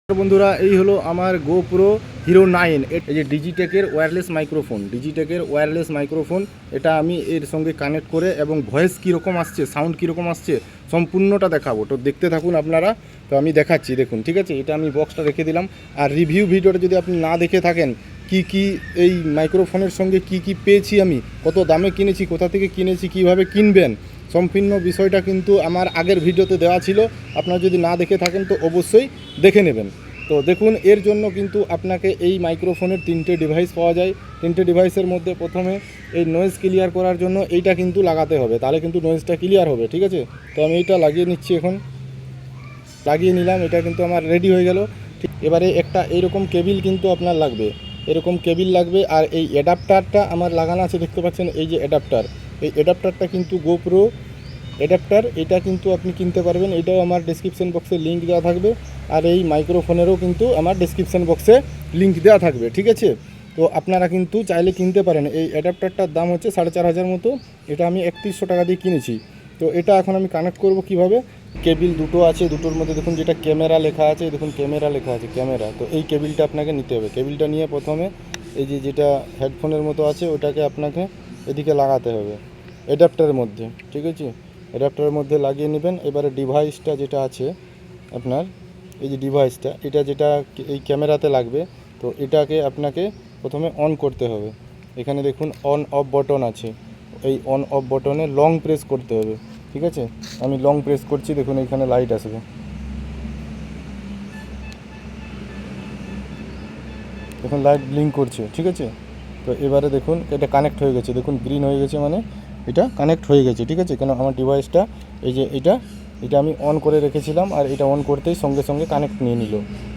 বন্ধুরা এই হলো আমার গোপ্রো হিরো 9। এই যে ডিজিটেকের ওয়্যারলেস মাইক্রোফোন এটা আমি এর সঙ্গে কানেক্ট করে এবং ভয়েস কীরকম আসছে, সাউন্ড কীরকম আসছে সম্পূর্ণটা দেখাবো। তো দেখতে থাকুন আপনারা। তো আমি দেখাচ্ছি, দেখুন, ঠিক আছে। এটা আমি বক্সটা রেখে দিলাম। আর রিভিউ ভিডিওটা যদি আপনি না দেখে থাকেন, কি এই মাইক্রোফোনের সঙ্গে কি পেয়েছি, আমি কত দামে কিনেছি, কোথা থেকে কিনেছি, কিভাবে কিনবেন, সম্পূর্ণ বিষয়টা কিন্তু আমার আগের ভিডিওতে দেওয়া ছিল। আপনারা যদি না দেখে থাকেন তো অবশ্যই দেখে নেবেন। তো দেখুন, এর জন্য কিন্তু আপনাকে এই মাইক্রোফোনের 3টে ডিভাইস পাওয়া যায়। 3টে ডিভাইসের মধ্যে প্রথমে এই নয়েজ ক্লিয়ার করার জন্য এইটা কিন্তু লাগাতে হবে, তাহলে কিন্তু নয়েজটা ক্লিয়ার হবে, ঠিক আছে। তো আমি এইটা লাগিয়ে নিচ্ছি, এখন লাগিয়ে নিলাম। এটা কিন্তু আমার রেডি হয়ে গেল। ঠিক এবারে একটা এইরকম কেবিল কিন্তু আপনার লাগবে, এরকম কেবিল লাগবে। আর এই অ্যাডাপ্টারটা আমার লাগানো আছে, দেখতে পাচ্ছেন, এই যে অ্যাডাপ্টার, এই অ্যাডাপ্টারটা কিন্তু গোপ্রো অ্যাডাপ্টার, এটা কিন্তু আপনি কিনতে পারবেন। এটাও আমার ডেসক্রিপশন বক্সে লিঙ্ক দেওয়া থাকবে। আর এই মাইক্রোফোনেরও কিন্তু আমার ডেসক্রিপশন বক্সে লিঙ্ক দেওয়া থাকবে, ঠিক আছে। তো আপনারা কিন্তু চাইলে কিনতে পারেন। এই অ্যাডাপ্টারটার দাম হচ্ছে 4,500 মতো। এটা আমি 3100 টাকা দিয়ে কিনেছি। তো এটা এখন আমি কানেক্ট করব কিভাবে। কেবিল দুটো আছে, দুটোর মধ্যে দেখুন যেটা ক্যামেরা লেখা আছে, দেখুন ক্যামেরা লেখা আছে, ক্যামেরা। তো এই কেবিলটা আপনাকে নিতে হবে। কেবিলটা নিয়ে প্রথমে এই যেটা হেডফোনের মতো আছে ওটাকে আপনাকে এদিকে লাগাতে হবে অ্যাডাপ্টারের মধ্যে, ঠিক আছে। অ্যাডাপ্টারের মধ্যে লাগিয়ে নেবেন। এবারে ডিভাইসটা যেটা আছে আপনার, এই যে ডিভাইসটা, এটা যেটা এই ক্যামেরাতে লাগবে, তো এটাকে আপনাকে প্রথমে অন করতে হবে। এখানে দেখুন অন অফ বটন আছে, এই অন অফ বটনে লং প্রেস করতে হবে, ঠিক আছে। আমি লং প্রেস করছি, দেখুন এখানে লাইট আসবে, দেখুন লাইট ব্লিঙ্ক করছে, ঠিক আছে। তো এবারে দেখুন এটা কানেক্ট হয়ে গেছে, দেখুন গ্রিন হয়ে গেছে, মানে এটা কানেক্ট হয়ে গেছে, ঠিক আছে। কেন আমার ডিভাইসটা এই যে এটা আমি অন করে রেখেছিলাম, আর এটা অন করতেই সঙ্গে সঙ্গে কানেক্ট নিয়ে নিল,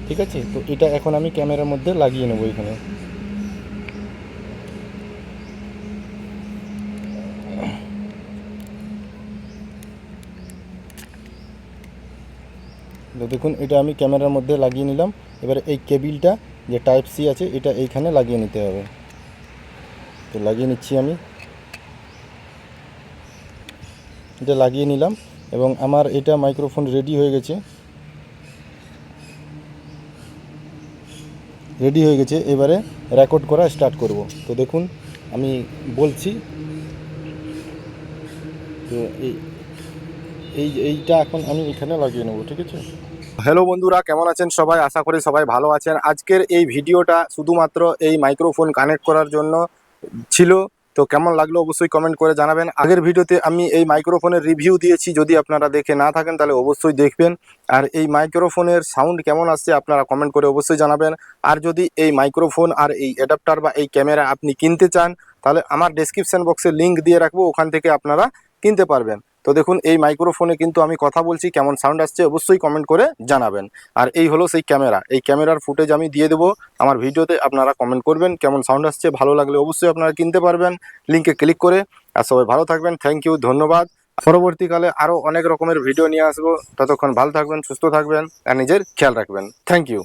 ঠিক আছে। তো এটা এখন আমি ক্যামেরার মধ্যে লাগিয়ে নেবো এখানে। তো দেখুন এটা আমি ক্যামেরার মধ্যে লাগিয়ে নিলাম। এবারে এই কেবিলটা যে টাইপ সি আছে এটা এইখানে লাগিয়ে নিতে হবে। তো লাগিয়ে নিচ্ছি আমি, এটা লাগিয়ে নিলাম এবং আমার এটা মাইক্রোফোন রেডি হয়ে গেছে, এবারে রেকর্ড করা স্টার্ট করব। তো দেখুন আমি বলছি, তো এইটা এখন আমি এখানে লাগিয়ে নেব, ঠিক আছে। হ্যালো বন্ধুরা, কেমন আছেন সবাই? আশা করি সবাই ভালো আছেন। আজকের এই ভিডিওটা শুধুমাত্র এই মাইক্রোফোন কানেক্ট করার জন্য ছিল। তো কেমন লাগলো অবশ্যই কমেন্ট করে জানাবেন। আগের ভিডিওতে আমি এই মাইক্রোফোনের রিভিউ দিয়েছি, যদি আপনারা দেখে না থাকেন তাহলে অবশ্যই দেখবেন। আর এই মাইক্রোফোনের সাউন্ড কেমন আসছে আপনারা কমেন্ট করে অবশ্যই জানাবেন। আর যদি এই মাইক্রোফোন আর এই অ্যাডাপ্টার বা এই ক্যামেরা আপনি কিনতে চান, তাহলে আমার ডেসক্রিপশন বক্সে লিঙ্ক দিয়ে রাখবো, ওখান থেকে আপনারা কিনতে পারবেন। তো দেখুন এই মাইক্রোফোনে কিন্তু আমি কথা বলছি, কেমন সাউন্ড আসছে অবশ্যই কমেন্ট করে জানাবেন। আর এই হলো সেই ক্যামেরা, এই ক্যামেরার ফুটেজ আমি দিয়ে দেবো আমার ভিডিওতে, আপনারা কমেন্ট করবেন কেমন সাউন্ড আসছে। ভালো লাগলে অবশ্যই আপনারা কিনতে পারবেন লিঙ্কে ক্লিক করে। আর সবাই ভালো থাকবেন, থ্যাংক ইউ, ধন্যবাদ। পরবর্তীকালে আরও অনেক রকমের ভিডিও নিয়ে আসবো। ততক্ষণ ভালো থাকবেন, সুস্থ থাকবেন আর নিজের খেয়াল রাখবেন। Thank you.